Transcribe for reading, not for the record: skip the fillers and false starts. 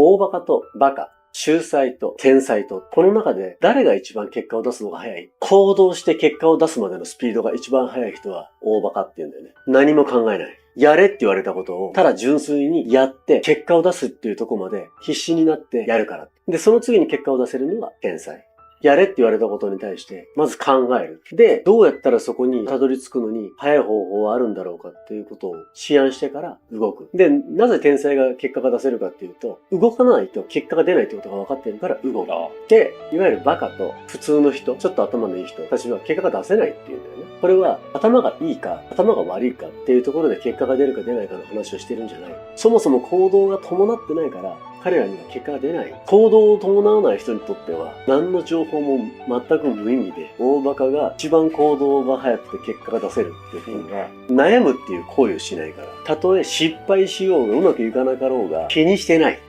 大バカとバカ、秀才と天才と、この中で誰が一番結果を出すのが早い？行動して結果を出すまでのスピードが一番速い人は大バカって言うんだよね。何も考えない。やれって言われたことを、ただ純粋にやって結果を出すっていうところまで必死になってやるから。で、その次に結果を出せるのが天才。やれって言われたことに対して、まず考える。で、どうやったらそこにたどり着くのに早い方法はあるんだろうかっていうことを思案してから動く。で、なぜ天才が結果が出せるかっていうと、動かないと結果が出ないってことが分かってるから動く。で、いわゆるバカと普通の人、ちょっと頭のいい人たちは結果が出せないっていうんだよね。これは頭がいいか、頭が悪いかっていうところで結果が出るか出ないかの話をしてるんじゃない。そもそも行動が伴ってないから、彼らには結果が出ない。行動を伴わない人にとっては、何の情報も全く無意味で、大バカが一番行動が早くて結果が出せるっていう風が、悩むっていう行為をしないから。たとえ失敗しようがうまくいかなかろうが気にしてない。